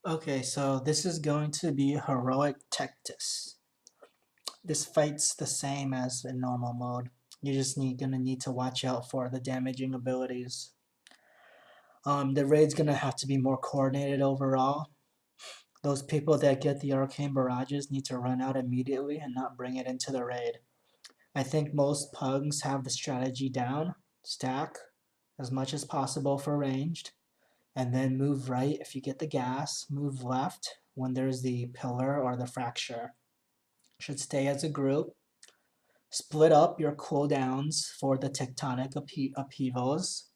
Okay, so this is going to be Heroic Tectus. This fight's the same as in normal mode. You're just gonna need to watch out for the damaging abilities. The raid's gonna have to be more coordinated overall. Those people that get the arcane barrages need to run out immediately and not bring it into the raid. I think most pugs have the strategy down, stack as much as possible for ranged, and then move right if you get the gas, move left when there's the pillar or the fracture. Should stay as a group. Split up your cooldowns for the tectonic upheavals.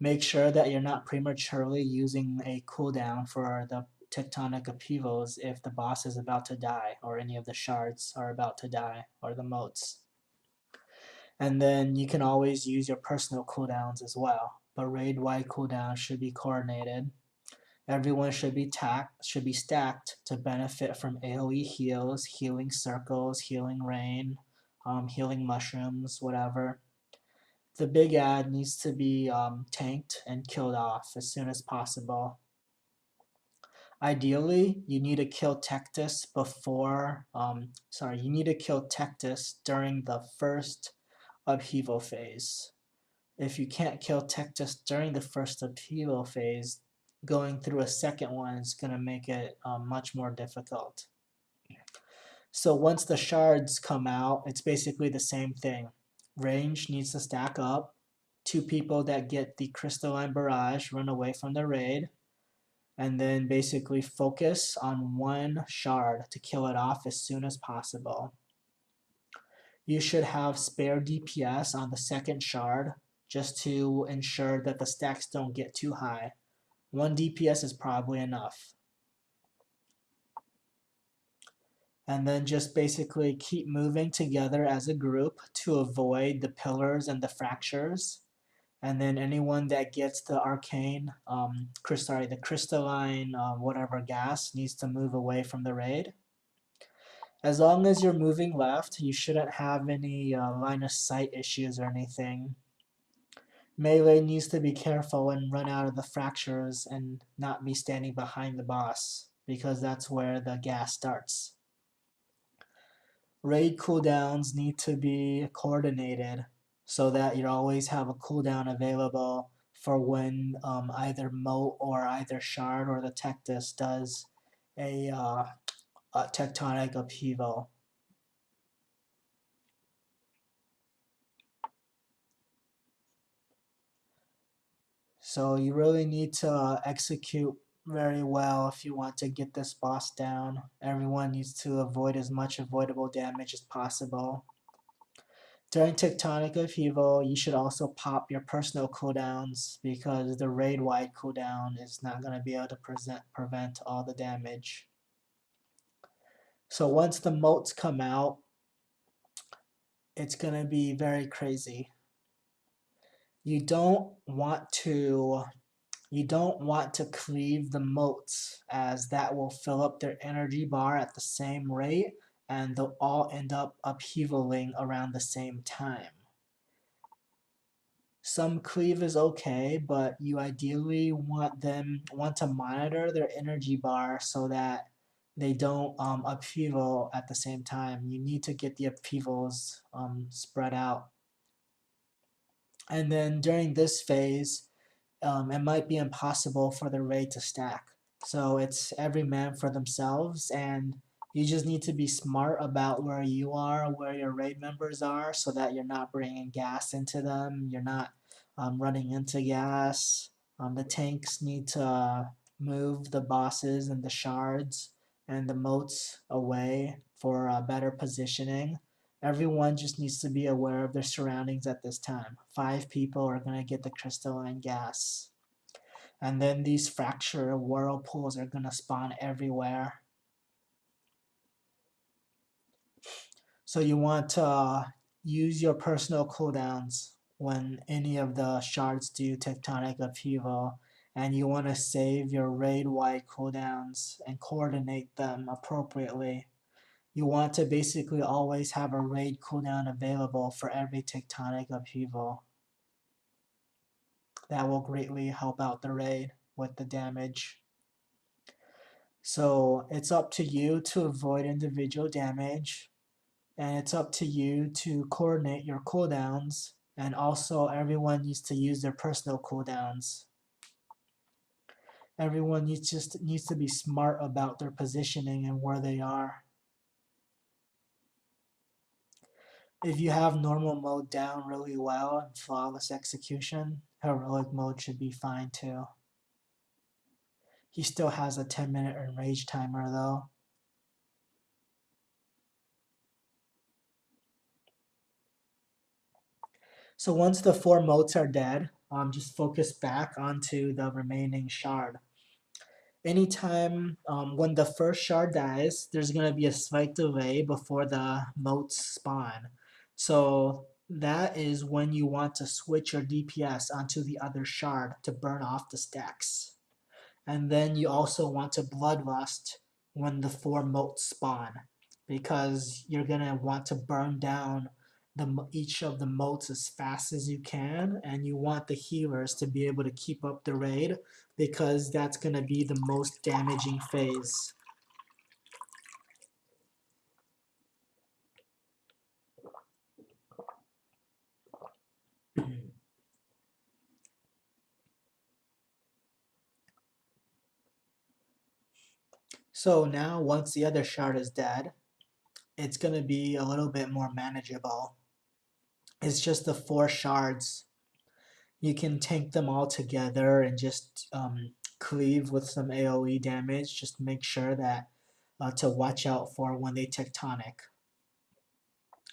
Make sure that you're not prematurely using a cooldown for the tectonic upheavals if the boss is about to die or any of the shards are about to die or the moats. And then you can always use your personal cooldowns as well, but raid-wide cooldowns should be coordinated. Everyone should be stacked to benefit from AoE heals, healing circles, healing rain, healing mushrooms, whatever. The big ad needs to be tanked and killed off as soon as possible. Ideally, you need to kill Tectus you need to kill Tectus during the first upheaval phase. If you can't kill Tectus during the first upheaval phase, going through a second one is going to make it much more difficult. So once the shards come out, it's basically the same thing. Range needs to stack up. 2 people that get the crystalline barrage run away from the raid, and then basically focus on one shard to kill it off as soon as possible. You should have spare DPS on the second shard just to ensure that the stacks don't get too high. 1 DPS is probably enough. And then just basically keep moving together as a group to avoid the pillars and the fractures. And then anyone that gets the arcane, the crystalline, whatever gas needs to move away from the raid. As long as you're moving left, you shouldn't have any line of sight issues or anything. Melee needs to be careful and run out of the fractures and not be standing behind the boss, because that's where the gas starts. Raid cooldowns need to be coordinated so that you always have a cooldown available for when either moat or either shard or the Tectus does a tectonic upheaval. So you really need to execute very well if you want to get this boss down. Everyone needs to avoid as much avoidable damage as possible. During Tectonic Upheaval, you should also pop your personal cooldowns because the raid-wide cooldown is not going to be able to prevent all the damage. So once the moats come out, it's going to be very crazy. You don't want to cleave the moats, as that will fill up their energy bar at the same rate and they'll all end up upheavaling around the same time. Some cleave is okay, but you ideally want to monitor their energy bar so that they don't upheaval at the same time. You need to get the upheavals spread out. And then during this phase, it might be impossible for the raid to stack. So it's every man for themselves, and you just need to be smart about where you are, where your raid members are, so that you're not bringing gas into them, you're not running into gas. The tanks need to move the bosses and the shards and the moats away for better positioning. Everyone just needs to be aware of their surroundings at this time. 5 people are going to get the crystalline gas. And then these fracture whirlpools are going to spawn everywhere. So you want to use your personal cooldowns when any of the shards do tectonic upheaval, and you want to save your raid-wide cooldowns and coordinate them appropriately. You want to basically always have a raid cooldown available for every tectonic upheaval. That will greatly help out the raid with the damage. So it's up to you to avoid individual damage, and it's up to you to coordinate your cooldowns, and also everyone needs to use their personal cooldowns. Everyone needs to be smart about their positioning and where they are. If you have normal mode down really well and flawless execution, heroic mode should be fine too. He still has a 10-minute enrage timer though. So once the 4 motes are dead, just focus back onto the remaining shard. Anytime when the first shard dies, there's going to be a slight delay before the motes spawn. So that is when you want to switch your DPS onto the other shard to burn off the stacks. And then you also want to bloodlust when the 4 motes spawn, because you're going to want to burn down each of the motes as fast as you can, and you want the healers to be able to keep up the raid, because that's going to be the most damaging phase. So now once the other shard is dead, it's going to be a little bit more manageable. It's just the 4 shards. You can tank them all together and just cleave with some AoE damage. Just make sure that to watch out for when they tectonic.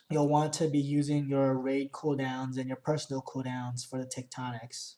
You'll want to be using your raid cooldowns and your personal cooldowns for the tectonics.